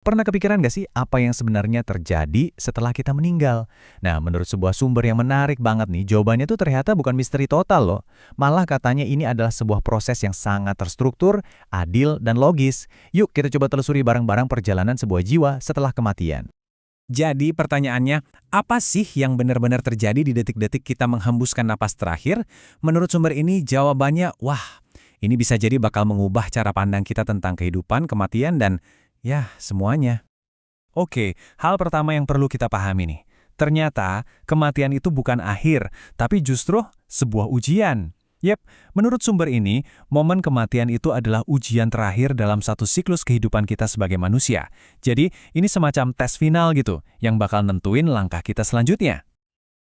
Pernah kepikiran nggak sih apa yang sebenarnya terjadi setelah kita meninggal? Nah, menurut sebuah sumber yang menarik banget nih, jawabannya tuh ternyata bukan misteri total loh. Malah katanya ini adalah sebuah proses yang sangat terstruktur, adil, dan logis. Yuk kita coba telusuri bareng-barang perjalanan sebuah jiwa setelah kematian. Jadi pertanyaannya, apa sih yang benar-benar terjadi di detik-detik kita menghembuskan napas terakhir? Menurut sumber ini jawabannya, wah, ini bisa jadi bakal mengubah cara pandang kita tentang kehidupan, kematian, dan ya, semuanya. Oke, hal pertama yang perlu kita pahami nih. Ternyata, kematian itu bukan akhir, tapi justru sebuah ujian. Yep, menurut sumber ini, momen kematian itu adalah ujian terakhir dalam satu siklus kehidupan kita sebagai manusia. Jadi, ini semacam tes final gitu, yang bakal nentuin langkah kita selanjutnya.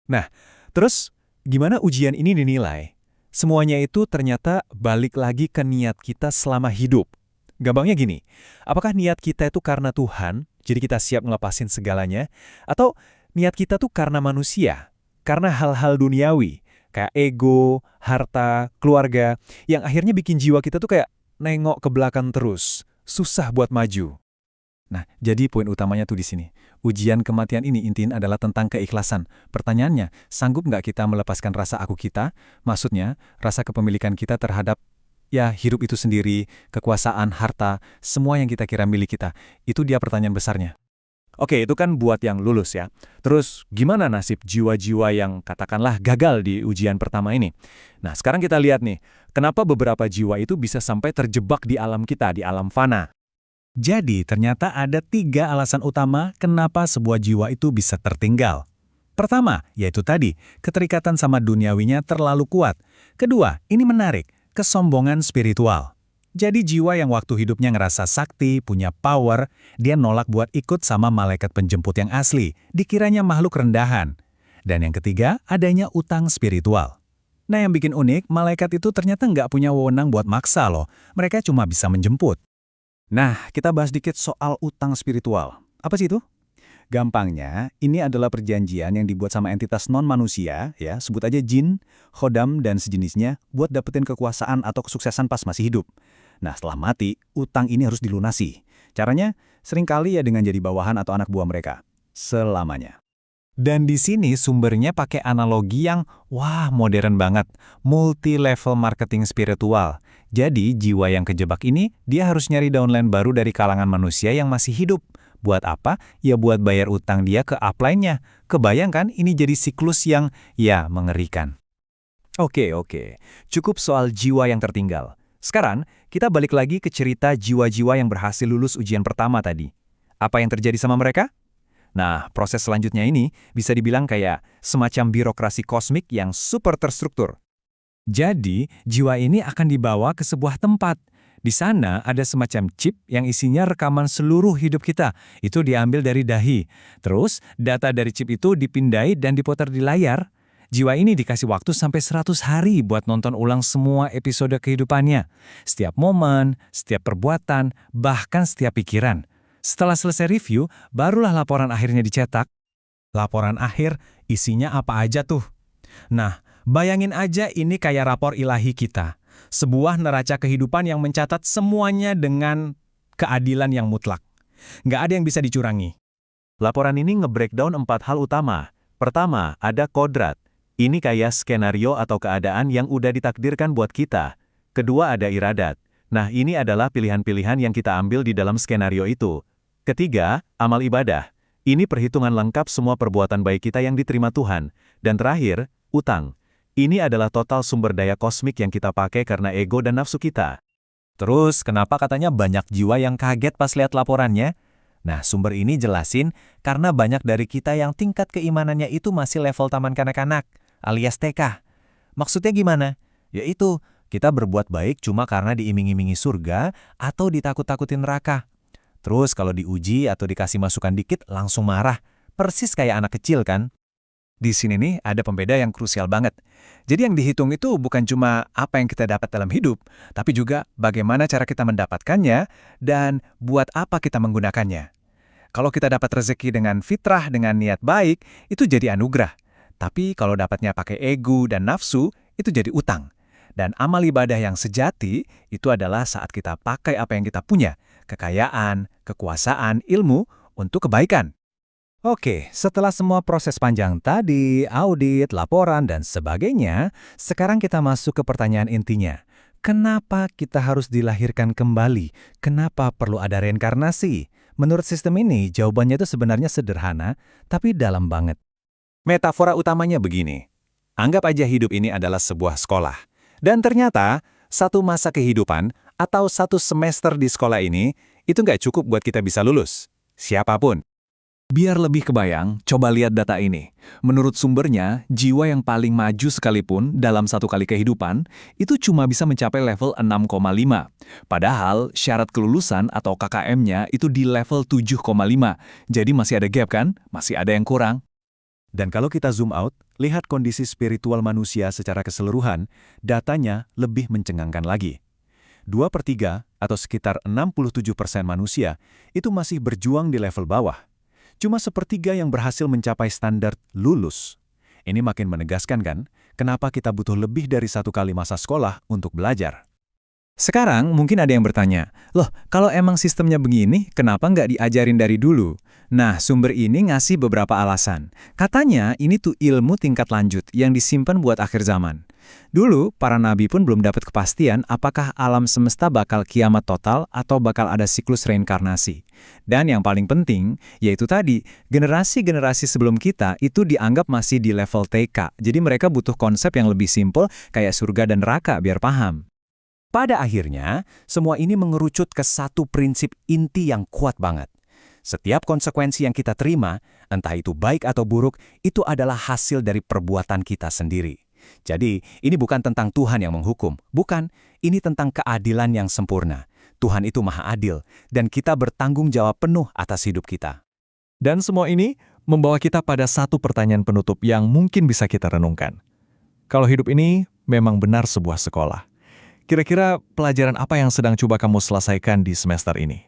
Nah, terus gimana ujian ini dinilai? Semuanya itu ternyata balik lagi ke niat kita selama hidup. Gampangnya gini, apakah niat kita itu karena Tuhan, jadi kita siap ngelepasin segalanya, atau niat kita tuh karena manusia, karena hal-hal duniawi, kayak ego, harta, keluarga, yang akhirnya bikin jiwa kita tuh kayak nengok ke belakang terus, susah buat maju. Nah, jadi poin utamanya tuh di sini. Ujian kematian ini intiin adalah tentang keikhlasan. Pertanyaannya, sanggup nggak kita melepaskan rasa aku kita? Maksudnya, rasa kepemilikan kita terhadap ya, hidup itu sendiri, kekuasaan, harta, semua yang kita kira milik kita. Itu dia pertanyaan besarnya. Oke, itu kan buat yang lulus ya. Terus, gimana nasib jiwa-jiwa yang katakanlah gagal di ujian pertama ini? Nah, sekarang kita lihat nih, kenapa beberapa jiwa itu bisa sampai terjebak di alam kita, di alam fana. Jadi, ternyata ada 3 alasan utama kenapa sebuah jiwa itu bisa tertinggal. Pertama, yaitu tadi, keterikatan sama duniawinya terlalu kuat. Kedua, ini menarik, kesombongan spiritual. Jadi jiwa yang waktu hidupnya ngerasa sakti, punya power, dia nolak buat ikut sama malaikat penjemput yang asli, dikiranya makhluk rendahan. Dan yang ketiga, adanya utang spiritual. Nah yang bikin unik, malaikat itu ternyata nggak punya wewenang buat maksa loh, mereka cuma bisa menjemput. Nah, kita bahas dikit soal utang spiritual. Apa sih itu? Gampangnya, ini adalah perjanjian yang dibuat sama entitas non-manusia, ya, sebut aja jin, khodam, dan sejenisnya, buat dapetin kekuasaan atau kesuksesan pas masih hidup. Nah, setelah mati, utang ini harus dilunasi. Caranya, seringkali ya dengan jadi bawahan atau anak buah mereka. Selamanya. Dan di sini sumbernya pakai analogi yang, wah, modern banget. Multi-level marketing spiritual. Jadi, jiwa yang kejebak ini, dia harus nyari downline baru dari kalangan manusia yang masih hidup. Buat apa? Ya buat bayar utang dia ke upline-nya. Kebayang kan ini jadi siklus yang, ya, mengerikan. Oke. Cukup soal jiwa yang tertinggal. Sekarang, kita balik lagi ke cerita jiwa-jiwa yang berhasil lulus ujian pertama tadi. Apa yang terjadi sama mereka? Nah, proses selanjutnya ini bisa dibilang kayak semacam birokrasi kosmik yang super terstruktur. Jadi, jiwa ini akan dibawa ke sebuah tempat. Di sana ada semacam chip yang isinya rekaman seluruh hidup kita. Itu diambil dari dahi. Terus, data dari chip itu dipindai dan diputar di layar. Jiwa ini dikasih waktu sampai 100 hari buat nonton ulang semua episode kehidupannya. Setiap momen, setiap perbuatan, bahkan setiap pikiran. Setelah selesai review, barulah laporan akhirnya dicetak. Laporan akhir isinya apa aja tuh? Nah, bayangin aja ini kayak rapor ilahi kita. Sebuah neraca kehidupan yang mencatat semuanya dengan keadilan yang mutlak. Nggak ada yang bisa dicurangi. Laporan ini nge-breakdown 4 hal utama. Pertama, ada kodrat. Ini kayak skenario atau keadaan yang udah ditakdirkan buat kita. Kedua, ada iradat. Nah, ini adalah pilihan-pilihan yang kita ambil di dalam skenario itu. Ketiga, amal ibadah. Ini perhitungan lengkap semua perbuatan baik kita yang diterima Tuhan. Dan terakhir, utang. Ini adalah total sumber daya kosmik yang kita pakai karena ego dan nafsu kita. Terus, kenapa katanya banyak jiwa yang kaget pas lihat laporannya? Nah, sumber ini jelasin karena banyak dari kita yang tingkat keimanannya itu masih level taman kanak-kanak, alias TK. Maksudnya gimana? Yaitu, kita berbuat baik cuma karena diiming-imingi surga atau ditakut-takutin neraka. Terus, kalau diuji atau dikasih masukan dikit, langsung marah. Persis kayak anak kecil kan? Di sini nih ada pembeda yang krusial banget. Jadi yang dihitung itu bukan cuma apa yang kita dapat dalam hidup, tapi juga bagaimana cara kita mendapatkannya dan buat apa kita menggunakannya. Kalau kita dapat rezeki dengan fitrah, dengan niat baik, itu jadi anugerah. Tapi kalau dapatnya pakai ego dan nafsu, itu jadi utang. Dan amal ibadah yang sejati itu adalah saat kita pakai apa yang kita punya, kekayaan, kekuasaan, ilmu, untuk kebaikan. Oke, setelah semua proses panjang tadi, audit, laporan, dan sebagainya, sekarang kita masuk ke pertanyaan intinya. Kenapa kita harus dilahirkan kembali? Kenapa perlu ada reinkarnasi? Menurut sistem ini, jawabannya itu sebenarnya sederhana, tapi dalam banget. Metafora utamanya begini. Anggap aja hidup ini adalah sebuah sekolah. Dan ternyata, satu masa kehidupan atau satu semester di sekolah ini, itu nggak cukup buat kita bisa lulus. Siapapun. Biar lebih kebayang, coba lihat data ini. Menurut sumbernya, jiwa yang paling maju sekalipun dalam satu kali kehidupan, itu cuma bisa mencapai level 6,5. Padahal syarat kelulusan atau KKM-nya itu di level 7,5. Jadi masih ada gap kan? Masih ada yang kurang. Dan kalau kita zoom out, lihat kondisi spiritual manusia secara keseluruhan, datanya lebih mencengangkan lagi. 2/3 atau sekitar 67% manusia itu masih berjuang di level bawah. Cuma 1/3 yang berhasil mencapai standar lulus. Ini makin menegaskan kan, kenapa kita butuh lebih dari satu kali masa sekolah untuk belajar. Sekarang mungkin ada yang bertanya, loh kalau emang sistemnya begini, kenapa nggak diajarin dari dulu? Nah, sumber ini ngasih beberapa alasan. Katanya ini tuh ilmu tingkat lanjut yang disimpan buat akhir zaman. Dulu, para nabi pun belum dapat kepastian apakah alam semesta bakal kiamat total atau bakal ada siklus reinkarnasi. Dan yang paling penting, yaitu tadi, generasi-generasi sebelum kita itu dianggap masih di level TK. Jadi mereka butuh konsep yang lebih simpel kayak surga dan neraka biar paham. Pada akhirnya, semua ini mengerucut ke satu prinsip inti yang kuat banget. Setiap konsekuensi yang kita terima, entah itu baik atau buruk, itu adalah hasil dari perbuatan kita sendiri. Jadi, ini bukan tentang Tuhan yang menghukum. Bukan, ini tentang keadilan yang sempurna. Tuhan itu maha adil, dan kita bertanggung jawab penuh atas hidup kita. Dan semua ini membawa kita pada satu pertanyaan penutup yang mungkin bisa kita renungkan. Kalau hidup ini memang benar sebuah sekolah, kira-kira pelajaran apa yang sedang coba kamu selesaikan di semester ini?